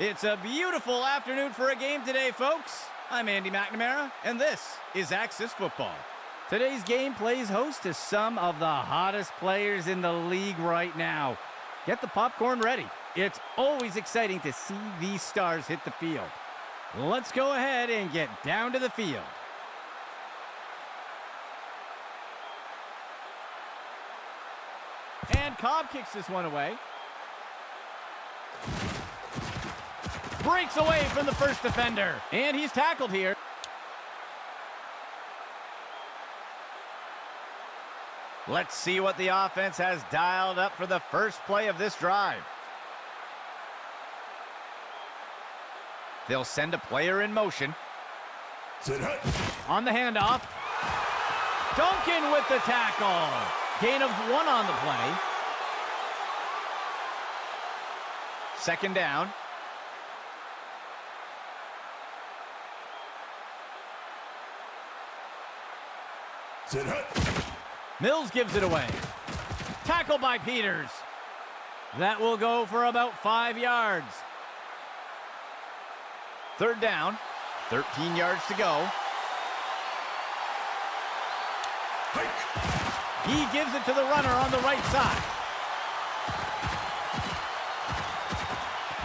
It's a beautiful afternoon for a game today, folks. I'm Andy McNamara, and this is Axis Football. Today's game plays host to some of the hottest players in the league right now. Get the popcorn ready. It's always exciting to see these stars hit the field. Let's go ahead and get down to the field. And Cobb kicks this one away. Breaks away from the first defender. And he's tackled here. Let's see what the offense has dialed up for the first play of this drive. They'll send a player in motion. On the handoff. Duncan with the tackle. Gain of 1 on the play. Second down. Mills gives it away. Tackle by Peters. That will go for about 5 yards. Third down. 13 yards to go. He gives it to the runner on the right side.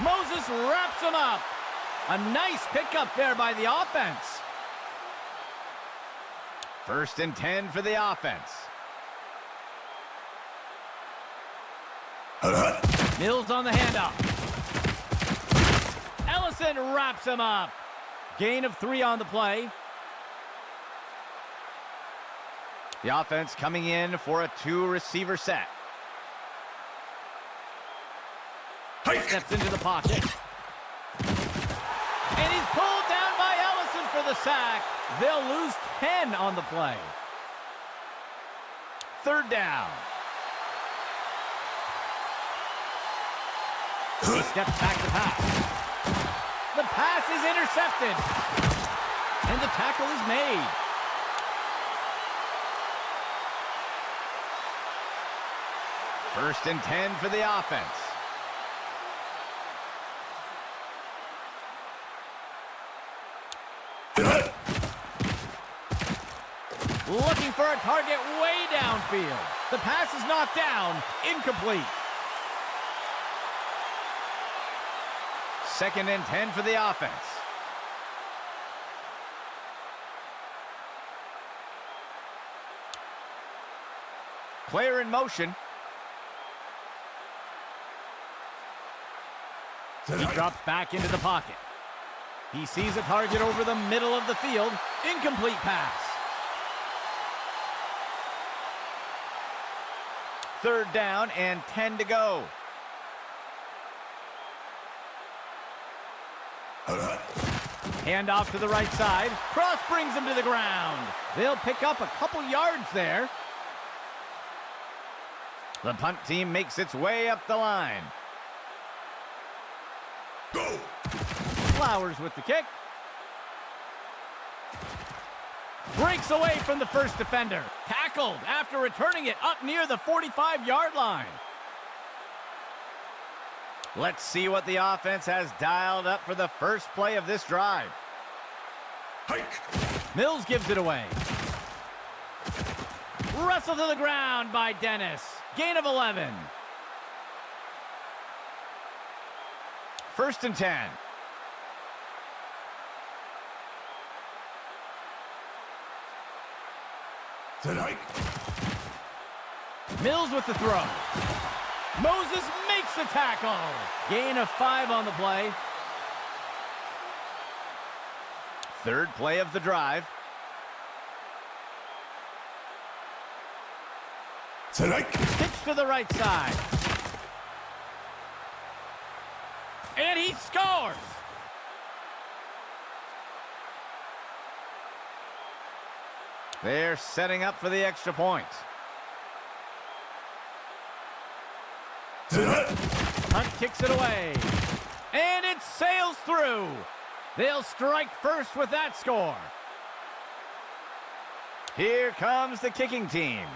Moses wraps him up. A nice pickup there by the offense. First and 10 for the offense. Mills on the handoff. Ellison wraps him up. Gain of 3 on the play. The offense coming in for a 2-receiver set. Steps into the pocket. And he's pulled down by Ellison for the sack. They'll lose 10 on the play. Third down. He steps back to pass. The pass is intercepted. And the tackle is made. First and 10 for the offense. Looking for a target way downfield. The pass is knocked down. Incomplete. Second and 10 for the offense. Player in motion. He drops back into the pocket. He sees a target over the middle of the field. Incomplete pass. Third down and 10 to go. Handoff to the right side. Cross brings him to the ground. They'll pick up a couple yards there. The punt team makes its way up the line. Go! Flowers with the kick. Breaks away from the first defender. Tackled after returning it up near the 45-yard line. Let's see what the offense has dialed up for the first play of this drive. Mills gives it away. Wrestled to the ground by Dennis. Gain of 11. First and 10. Mills with the throw. Moses makes the tackle. Gain of 5 on the play. Third play of the drive. Pitch to the right side. And he scores. They're setting up for the extra point. Hunt kicks it away. And it sails through. They'll strike first with that score. Here comes the kicking team.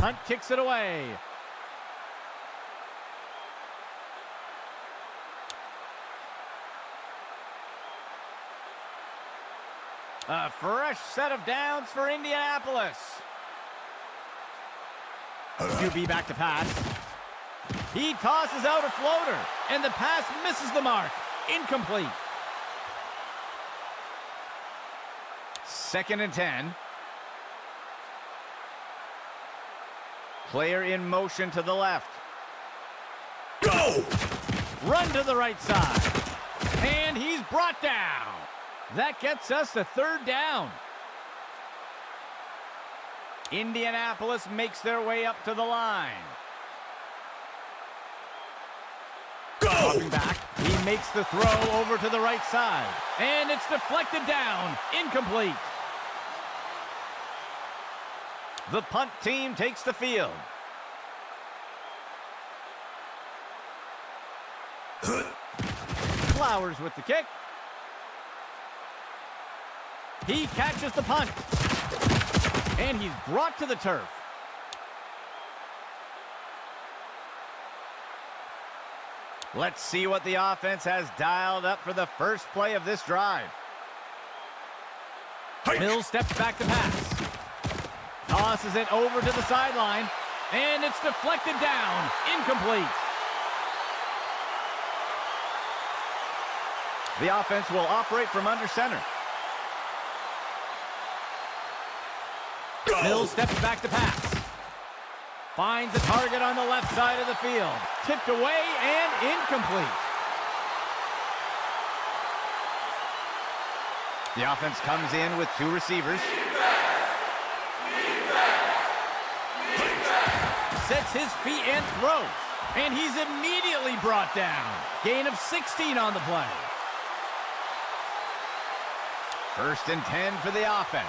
Hunt kicks it away. A fresh set of downs for Indianapolis. QB back to pass. He tosses out a floater, and the pass misses the mark. Incomplete. 2nd and 10. Player in motion to the left. Go! Run to the right side. And he's brought down. That gets us to 3rd down. Indianapolis makes their way up to the line. Go! Dropping back, he makes the throw over to the right side. And it's deflected down. Incomplete. The punt team takes the field. Flowers with the kick. He catches the punt. And he's brought to the turf. Let's see what the offense has dialed up for the first play of this drive. Mills steps back to pass. Tosses it over to the sideline. And it's deflected down. Incomplete. The offense will operate from under center. Go! Mills steps back to pass. Finds a target on the left side of the field. Tipped away and incomplete. The offense comes in with 2 receivers. Sets his feet and throws. And he's immediately brought down. Gain of 16 on the play. 1st and 10 for the offense.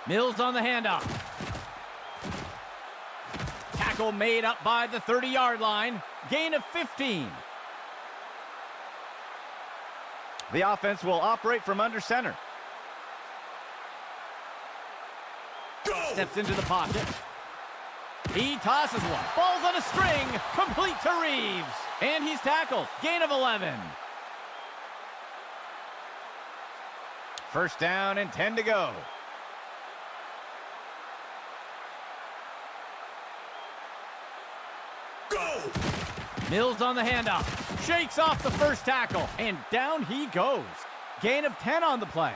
Mills on the handoff. Tackle made up by the 30-yard line. Gain of 15. The offense will operate from under center. Go! Steps into the pocket. He tosses one. Ball's on a string. Complete to Reeves. And he's tackled. Gain of 11. 1st down and 10 to go. Go! Mills on the handoff. Shakes off the first tackle. And down he goes. Gain of 10 on the play.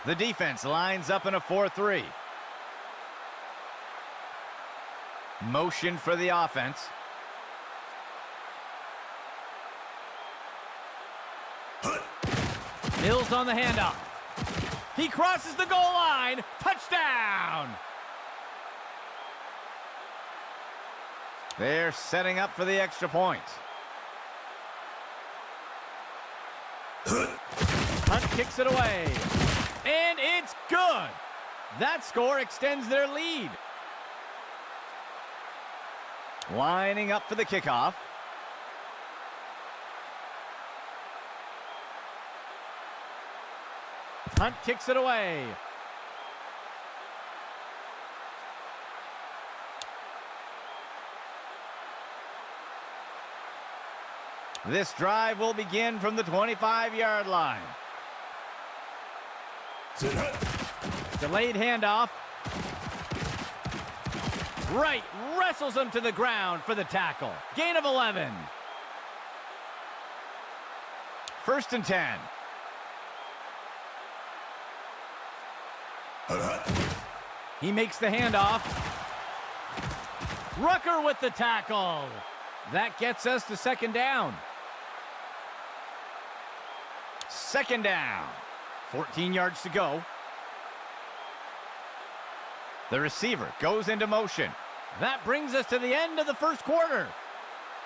The defense lines up in a 4-3. Motion for the offense. Mills on the handoff. He crosses the goal line. Touchdown! They're setting up for the extra point. Hunt kicks it away. And it's good. That score extends their lead. Lining up for the kickoff. Hunt kicks it away. This drive will begin from the 25-yard line. Delayed handoff. Right, wrestles him to the ground for the tackle. Gain of 11. 1st and 10. He makes the handoff. Rucker with the tackle. That gets us to 2nd down. 2nd down. 14 yards to go. The receiver goes into motion. That brings us to the end of the 1st quarter.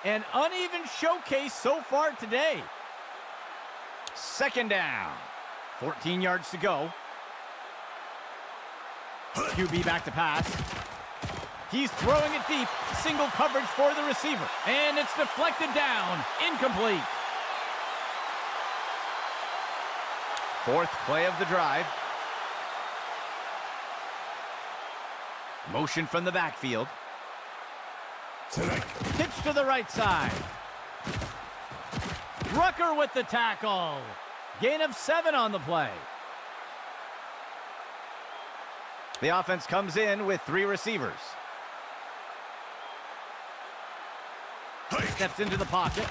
An uneven showcase so far today. 2nd down. 14 yards to go. QB back to pass. He's throwing it deep. Single coverage for the receiver. And it's deflected down. Incomplete. 4th play of the drive. Motion from the backfield. Pitch to the right side. Rucker with the tackle. Gain of 7 on the play. The offense comes in with 3 receivers. Steps into the pocket.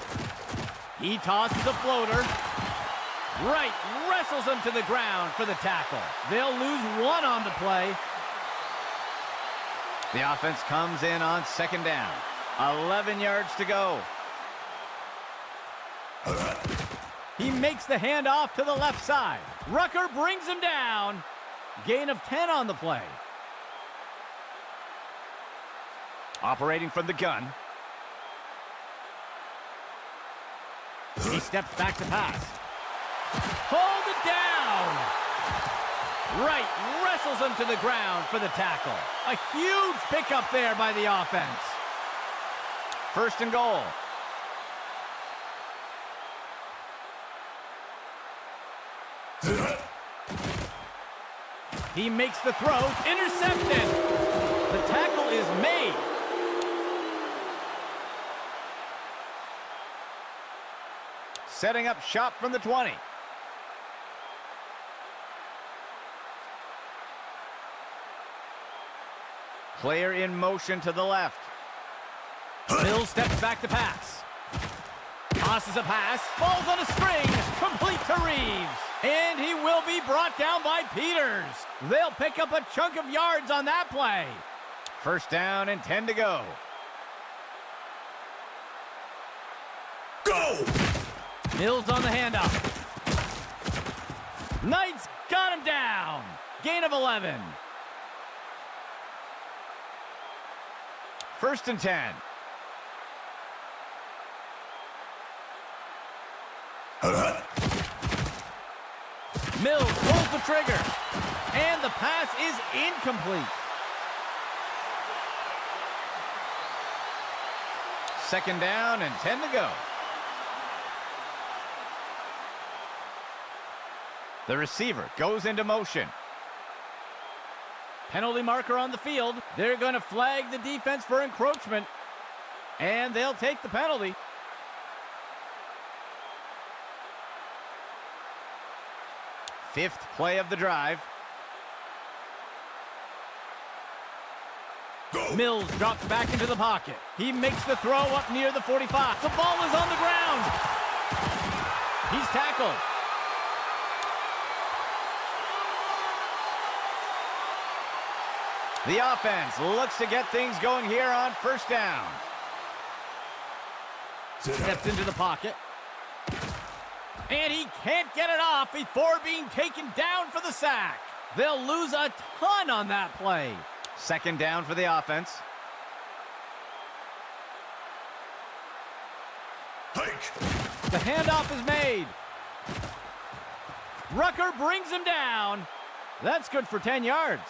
He tosses a floater. Right, wrestles him to the ground for the tackle. They'll lose 1 on the play. The offense comes in on 2nd down. 11 yards to go. He makes the handoff to the left side. Rucker brings him down. Gain of 10 on the play. Operating from the gun. He steps back to pass. Hold it down. Right, wrestles him to the ground for the tackle. A huge pickup there by the offense. 1st and goal. He makes the throw. Intercepted. The tackle is made. Setting up shop from the 20. Player in motion to the left. Bill steps back to pass. Tosses a pass. Falls on a string. Complete to Reeves. And he will be brought down by Peters. They'll pick up a chunk of yards on that play. 1st down and 10 to go. Go! Mills on the handoff. Knights got him down. Gain of 11. 1st and 10. Mills pulls the trigger. And the pass is incomplete. 2nd down and 10 to go. The receiver goes into motion. Penalty marker on the field. They're going to flag the defense for encroachment. And they'll take the penalty. Fifth play of the drive. Go! Mills drops back into the pocket. He makes the throw up near the 45. The ball is on the ground. He's tackled. The offense looks to get things going here on 1st down. Steps into the pocket. And he can't get it off before being taken down for the sack. They'll lose a ton on that play. 2nd down for the offense. Hike! The handoff is made. Rucker brings him down. That's good for 10 yards.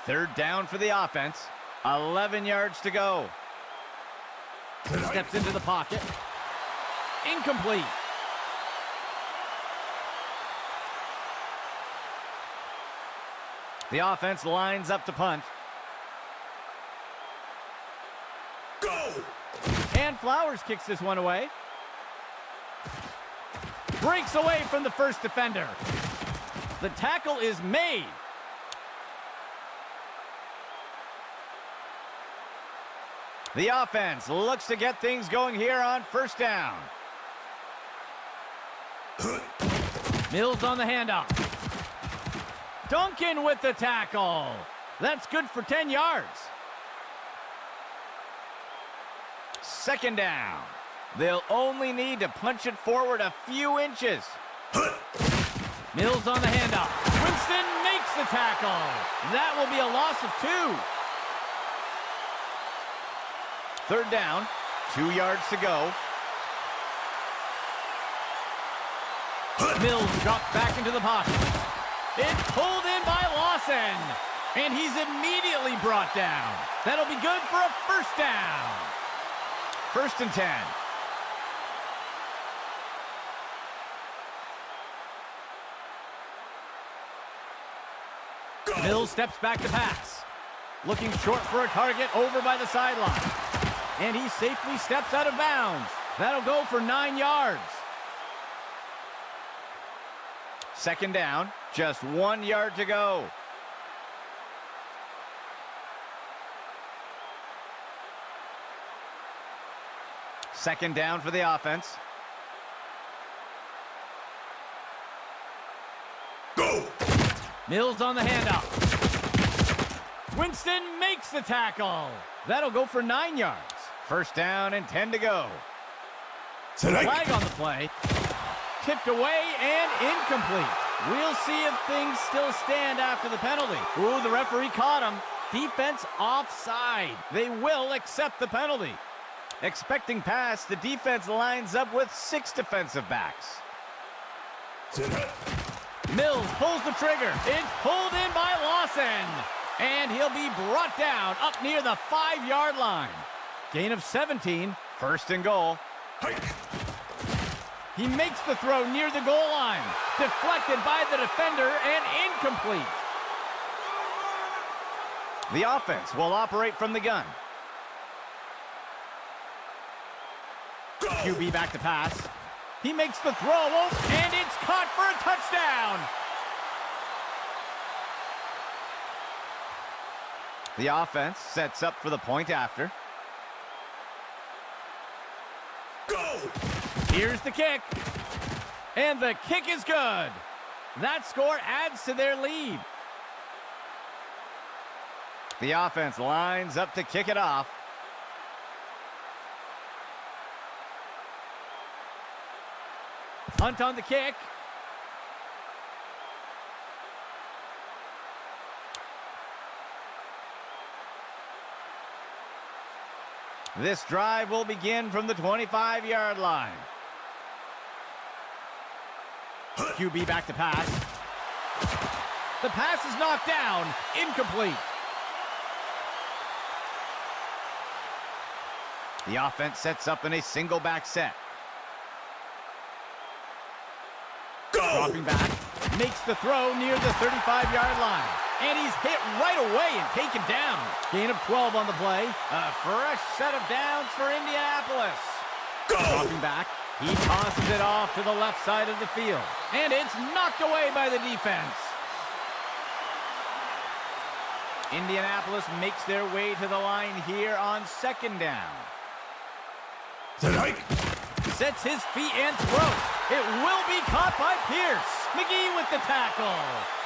3rd down for the offense. 11 yards to go. Steps into the pocket. Incomplete. The offense lines up to punt. Go! And Flowers kicks this one away. Breaks away from the first defender. The tackle is made. The offense looks to get things going here on 1st down. Mills on the handoff. Duncan with the tackle. That's good for 10 yards. 2nd down. They'll only need to punch it forward a few inches. Mills on the handoff. Winston makes the tackle. That will be a loss of 2. 3rd down, 2 yards to go. Mills drops back into the pocket. It's pulled in by Lawson. And he's immediately brought down. That'll be good for a 1st down. 1st and 10. Go! Mills steps back to pass. Looking short for a target over by the sideline. And he safely steps out of bounds. That'll go for 9 yards. Second down, just 1 yard to go. Second down for the offense. Go! Mills on the handoff. Winston makes the tackle. That'll go for 9 yards. First down and 10 to go. Flag on the play. Tipped away and incomplete. We'll see if things still stand after the penalty. Ooh, the referee caught him. Defense offside. They will accept the penalty. Expecting pass, the defense lines up with 6 defensive backs. Mills pulls the trigger. It's pulled in by Lawson. And he'll be brought down up near the 5-yard line. Gain of 17, first and goal. Hike. He makes the throw near the goal line. Deflected by the defender and incomplete. The offense will operate from the gun. Go! QB back to pass. He makes the throw, and it's caught for a touchdown. The offense sets up for the point after. Go! Here's the kick. And the kick is good. That score adds to their lead. The offense lines up to kick it off. Hunt on the kick. This drive will begin from the 25-yard line. QB back to pass. The pass is knocked down. Incomplete. The offense sets up in a single back set. Go! Dropping back. Makes the throw near the 35-yard line. And he's hit right away and taken down. Gain of 12 on the play. A fresh set of downs for Indianapolis. Go! Dropping back. He tosses it off to the left side of the field. And it's knocked away by the defense. Indianapolis makes their way to the line here on second down. Hike. Sets his feet and throws. It will be caught by Pierce. McGee with the tackle.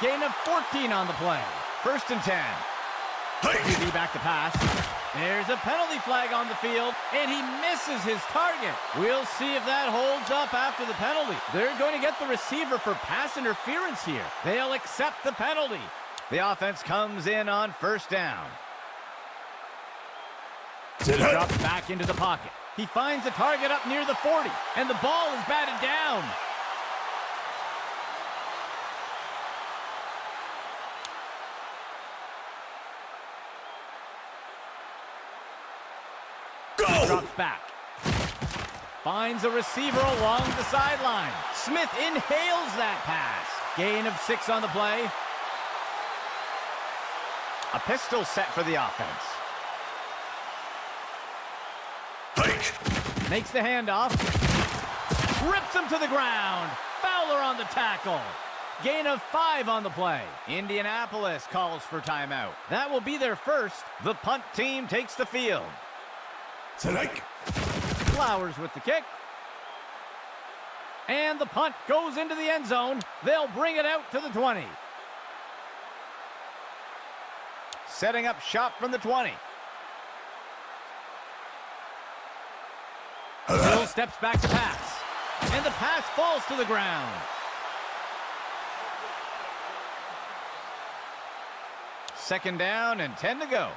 Gain of 14 on the play. First and 10. Hike. QB back to pass. There's a penalty flag on the field, and he misses his target. We'll see if that holds up after the penalty. They're going to get the receiver for pass interference here. They'll accept the penalty. The offense comes in on first down. He drops back into the pocket. He finds a target up near the 40, and the ball is batted down. Go! Drops back. Finds a receiver along the sideline. Smith inhales that pass. Gain of 6 on the play. A pistol set for the offense. Hike. Makes the handoff. Rips him to the ground. Fowler on the tackle. Gain of 5 on the play. Indianapolis calls for timeout. That will be their first. The punt team takes the field. Hike. Flowers with the kick. And the punt goes into the end zone. They'll bring it out to the 20. Setting up shop from the 20. Hill steps back to pass. And the pass falls to the ground. Second down and 10 to go.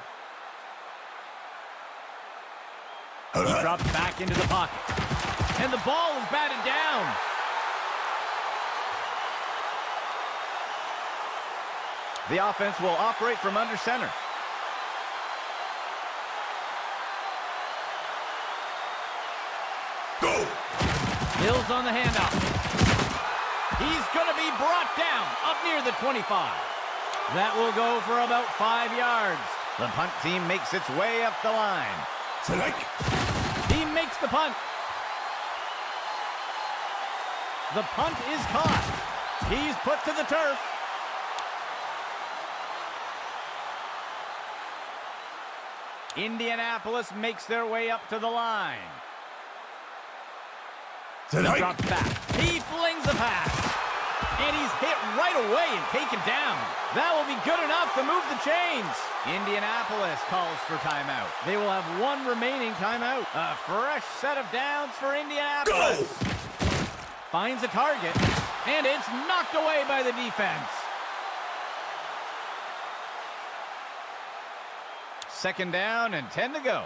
He drops back into the pocket. And the ball is batted down. The offense will operate from under center. Go! Mills on the handoff. He's going to be brought down up near the 25. That will go for about 5 yards. The punt team makes its way up the line. Strike. He makes the punt. The punt is caught. He's put to the turf. Indianapolis makes their way up to the line. He Strike. drops back. He flings a pass. And he's hit right away and taken down. That will be good enough to move the chains. Indianapolis calls for timeout. They will have one remaining timeout. A fresh set of downs for Indianapolis. Go! Finds a target, and it's knocked away by the defense. Second down and 10 to go.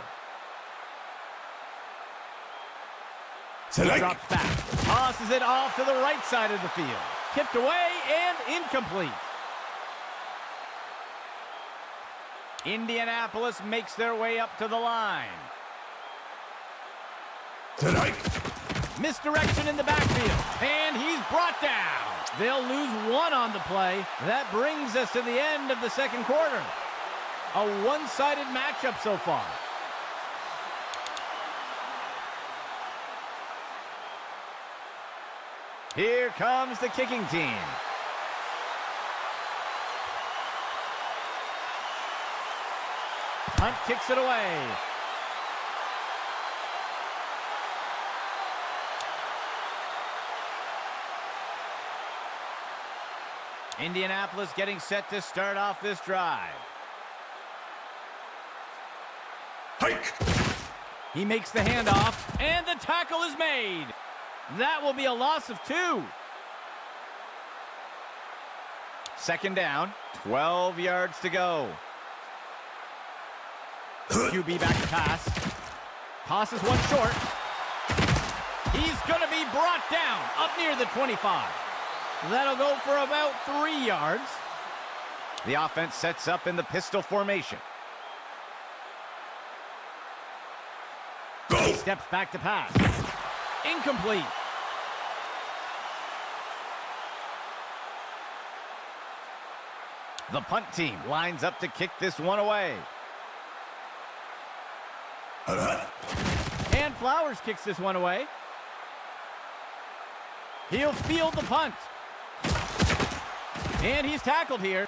Strike. Drops back. Tosses it off to the right side of the field. Tipped away and incomplete. Indianapolis makes their way up to the line. Strike. Misdirection in the backfield, and he's brought down. They'll lose one on the play. That brings us to the end of the second quarter. A one-sided matchup so far. Here comes the kicking team. Hunt kicks it away. Indianapolis getting set to start off this drive. Hike. He makes the handoff, and the tackle is made. That will be a loss of 2. Second down, 12 yards to go. QB back to pass. Tosses one short. He's going to be brought down up near the 25. That'll go for about 3 yards. The offense sets up in the pistol formation. Go! Steps back to pass. Incomplete. The punt team lines up to kick this one away. And Flowers kicks this one away. He'll field the punt. And he's tackled here.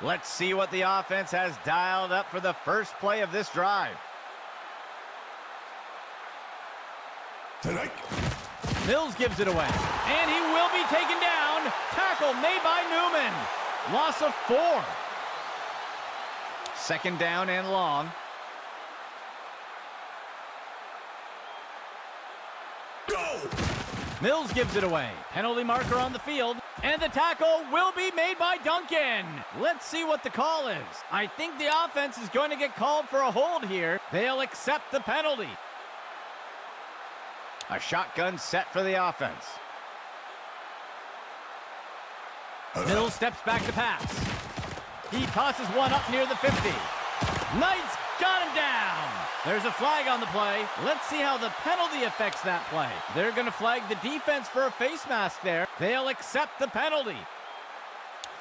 Let's see what the offense has dialed up for the first play of this drive. Strike. Mills gives it away. And he will be taken down. Tackle made by Newman. Loss of 4. Second down and long. Go! Mills gives it away. Penalty marker on the field. And the tackle will be made by Duncan. Let's see what the call is. I think the offense is going to get called for a hold here. They'll accept the penalty. A shotgun set for the offense. Mills steps back to pass. He tosses one up near the 50. Knight's got him down. There's a flag on the play. Let's see how the penalty affects that play. They're going to flag the defense for a face mask there. They'll accept the penalty.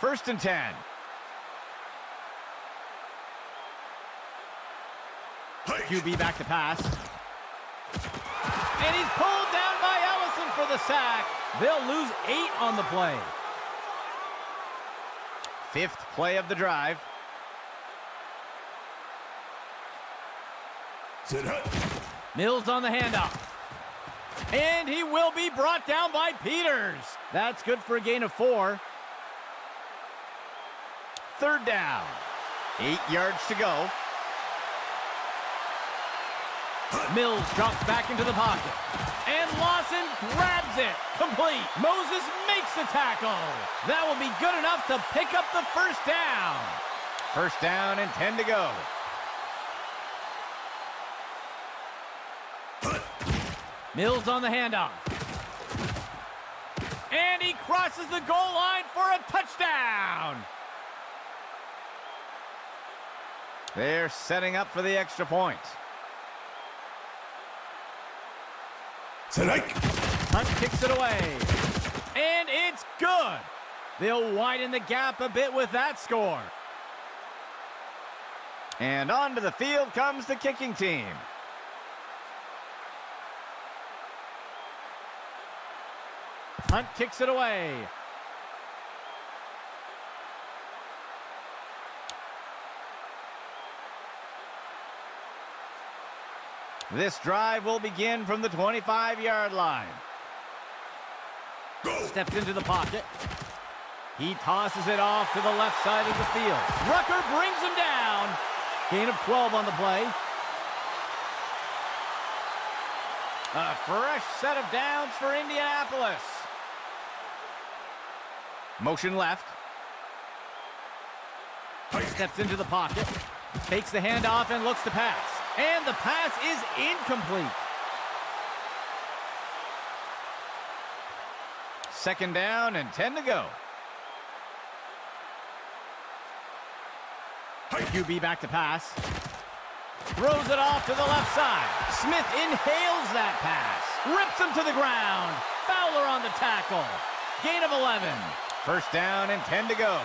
First and 10. QB back to pass. And he's pulled down by Ellison for the sack. They'll lose 8 on the play. Fifth play of the drive. Mills on the handoff. And he will be brought down by Peters. That's good for a gain of 4. Third down. 8 yards to go. Mills drops back into the pocket. And Lawson grabs it. Complete. Moses makes the tackle. That will be good enough to pick up the first down. First down and 10 to go. Mills on the handoff. And he crosses the goal line for a touchdown. They're setting up for the extra point. Strike. Hunt kicks it away. And it's good. They'll widen the gap a bit with that score. And onto the field comes the kicking team. Hunt kicks it away. This drive will begin from the 25-yard line. Go. Steps into the pocket. He tosses it off to the left side of the field. Rucker brings him down. Gain of 12 on the play. A fresh set of downs for Indianapolis. Motion left. Steps into the pocket. Takes the handoff and looks to pass. And the pass is incomplete. Second down and 10 to go. QB back to pass. Throws it off to the left side. Smith inhales that pass. Rips him to the ground. Fowler on the tackle. Gain of 11. First down and 10 to go.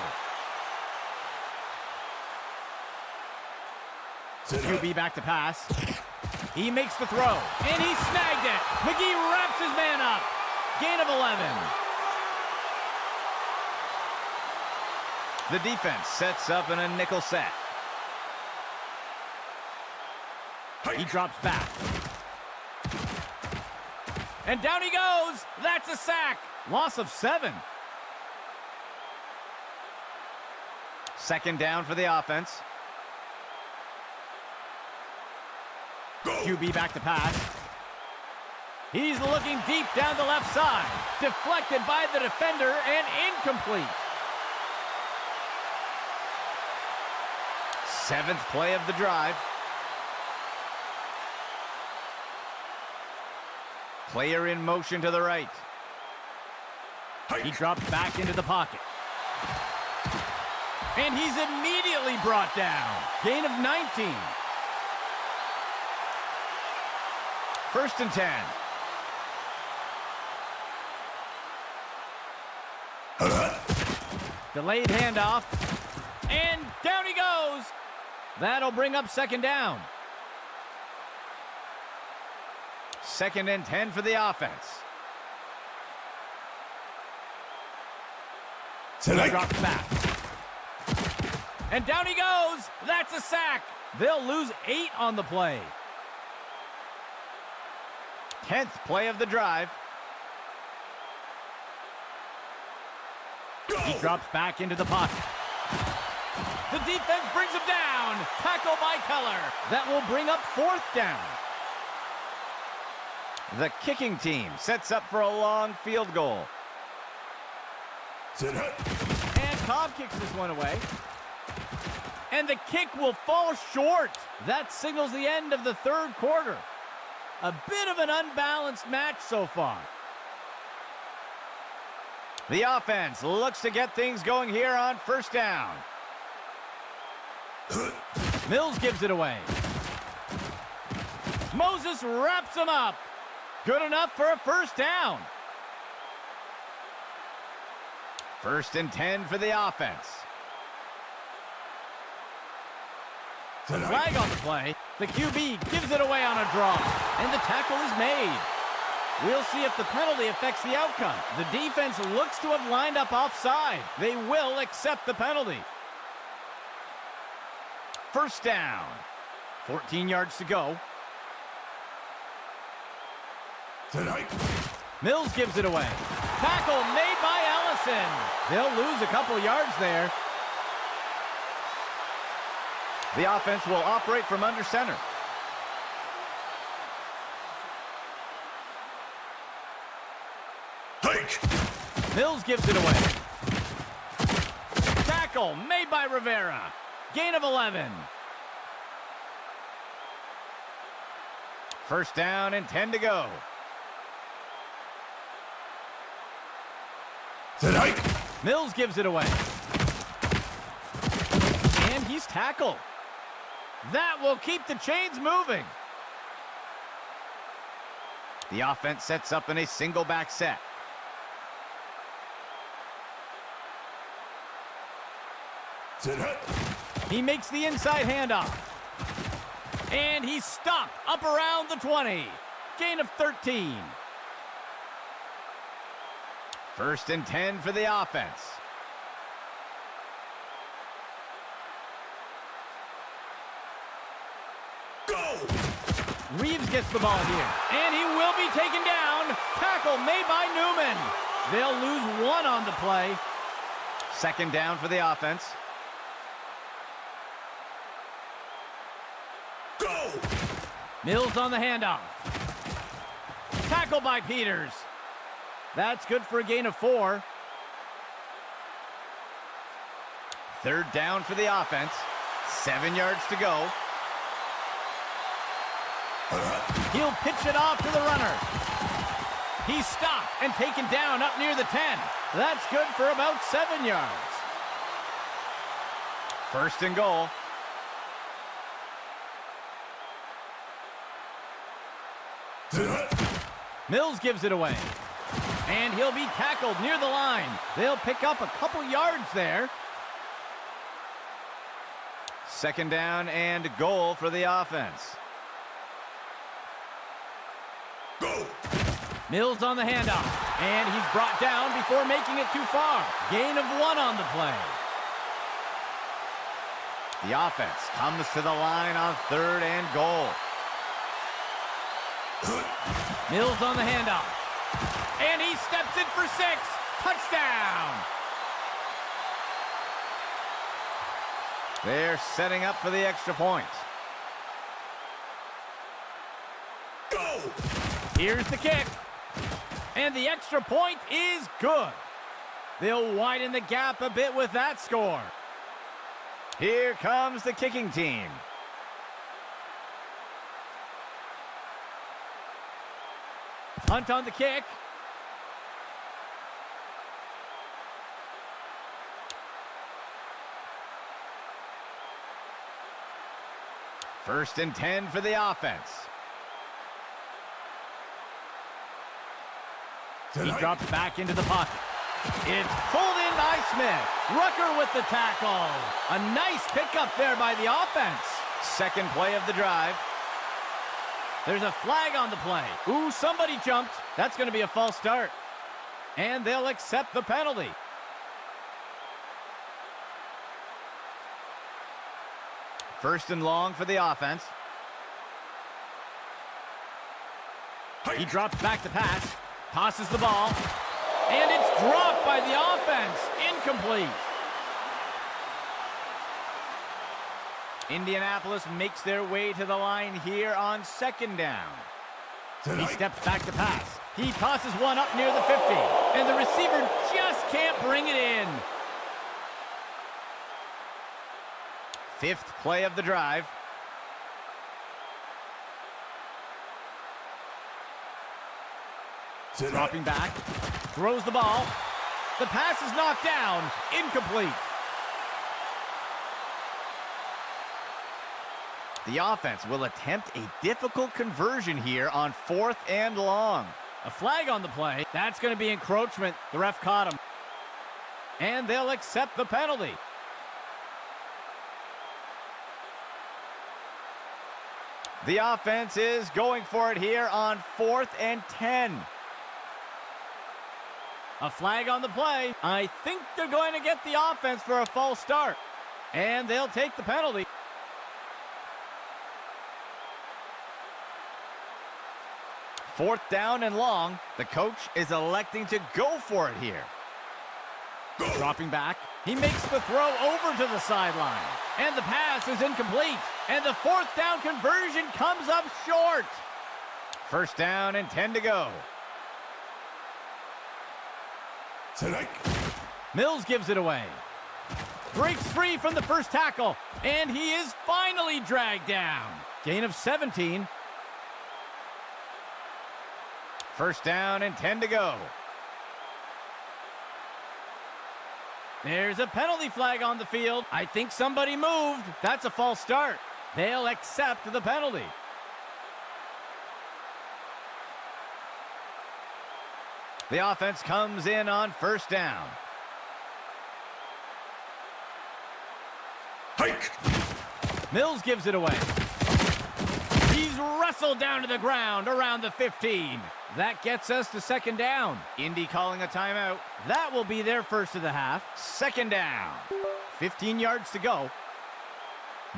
QB back to pass. He makes the throw. And he snagged it. McGee wraps his man up. Gain of 11. The defense sets up in a nickel set. He drops back. And down he goes. That's a sack. Loss of 7. Second down for the offense. Go. QB back to pass. He's looking deep down the left side. Deflected by the defender and incomplete. 7th play of the drive. Player in motion to the right. He drops back into the pocket. And he's immediately brought down. Gain of 19. First and 10. Delayed handoff. And down he goes. That'll bring up second down. Second and 10 for the offense. Tonight. Drops back. And down he goes. That's a sack. They'll lose 8 on the play. 10th play of the drive. Go. He drops back into the pocket. The defense brings him down. Tackle by Keller. That will bring up 4th down. The kicking team sets up for a long field goal. Tonight. And Cobb kicks this one away. And the kick will fall short. That signals the end of the 3rd quarter. A bit of an unbalanced match so far. The offense looks to get things going here on first down. Mills gives it away. Moses wraps him up. Good enough for a first down. First and 10 for the offense. Flag on the play. The QB gives it away on a draw. And the tackle is made. We'll see if the penalty affects the outcome. The defense looks to have lined up offside. They will accept the penalty. First down. 14 yards to go. Tonight. Mills gives it away. Tackle made by Ellison. They'll lose a couple yards there. The offense will operate from under center. Hike. Mills gives it away. Tackle made by Rivera. Gain of 11. First down and 10 to go. Tonight. Mills gives it away. And he's tackled. That will keep the chains moving. The offense sets up in a single back set. Tonight. He makes the inside handoff. And he's stopped up around the 20. Gain of 13. 1st and 10 for the offense. Go! Reeves gets the ball here, and he will be taken down. Tackle made by Newman. They'll lose 1 on the play. 2nd down for the offense. Go! Mills on the handoff. Tackle by Peters. That's good for a gain of 4. 3rd down for the offense. 7 yards to go. He'll pitch it off to the runner. He's stopped and taken down up near the 10. That's good for about 7 yards. 1st and goal. Mills gives it away. And he'll be tackled near the line. They'll pick up a couple yards there. 2nd down and goal for the offense. Go! Mills on the handoff. And he's brought down before making it too far. Gain of 1 on the play. The offense comes to the line on 3rd and goal. Mills on the handoff. And he steps in for 6. Touchdown! They're setting up for the extra point. Go! Here's the kick. And the extra point is good. They'll widen the gap a bit with that score. Here comes the kicking team. Hunt on the kick. First and 10 for the offense. He drops back into the pocket. It's pulled in by Smith. Rucker with the tackle. A nice pickup there by the offense. 2nd play of the drive. There's a flag on the play. Ooh, somebody jumped. That's going to be a false start. And they'll accept the penalty. First and long for the offense. He drops back to pass. Tosses the ball. And it's dropped by the offense. Incomplete. Indianapolis makes their way to the line here on 2nd down. He steps back to pass. He tosses one up near the 50. And the receiver just can't bring it in. 5th play of the drive. Dropping back. Throws the ball. The pass is knocked down. Incomplete. The offense will attempt a difficult conversion here on 4th and long. A flag on the play. That's going to be encroachment. The ref caught him. And they'll accept the penalty. The offense is going for it here on 4th and 10. A flag on the play. I think they're going to get the offense for a false start. And they'll take the penalty. Fourth down and long. The coach is electing to go for it here. Dropping back. He makes the throw over to the sideline. And the pass is incomplete. And the 4th down conversion comes up short. First down and 10 to go. Tonight. Mills gives it away. Breaks free from the first tackle. And he is finally dragged down. Gain of 17. First down and 10 to go. There's a penalty flag on the field. I think somebody moved. That's a false start. They'll accept the penalty. The offense comes in on first down. Hike! Mills gives it away. He's wrestled down to the ground around the 15. That gets us to second down. Indy calling a timeout. That will be their first of the half. Second down. 15 yards to go.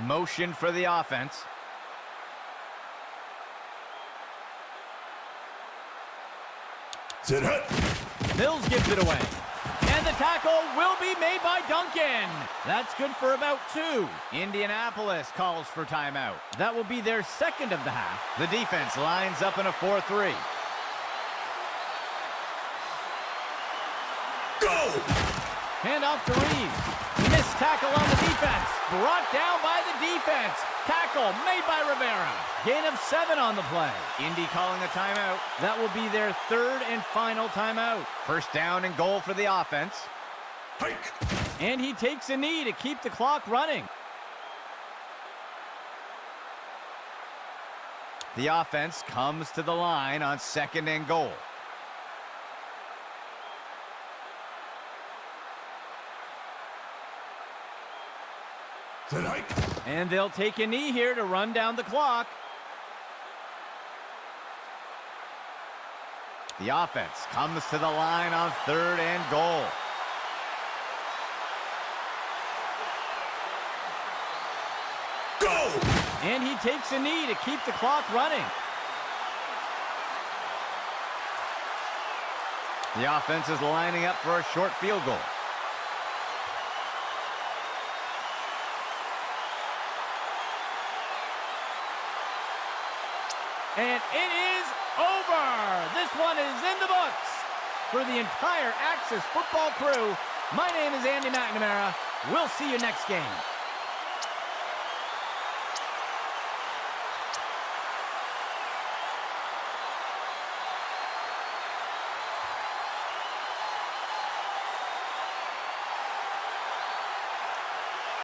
Motion for the offense. Sit hut. Mills gives it away. And the tackle will be made by Duncan. That's good for about 2. Indianapolis calls for timeout. That will be their second of the half. The defense lines up in a 4-3. Go! Hand off to Reeves. Missed tackle on the defense. Brought down by the defense. Tackle made by Rivera. Gain of 7 on the play. Indy calling a timeout. That will be their third and final timeout. First down and goal for the offense. Hike! And he takes a knee to keep the clock running. The offense comes to the line on second and goal. Sit hike! And they'll take a knee here to run down the clock. The offense comes to the line on third and goal. Go! And he takes a knee to keep the clock running. The offense is lining up for a short field goal. And it is over. This one is in the books. For the entire Axis football crew, my name is Andy McNamara. We'll see you next game.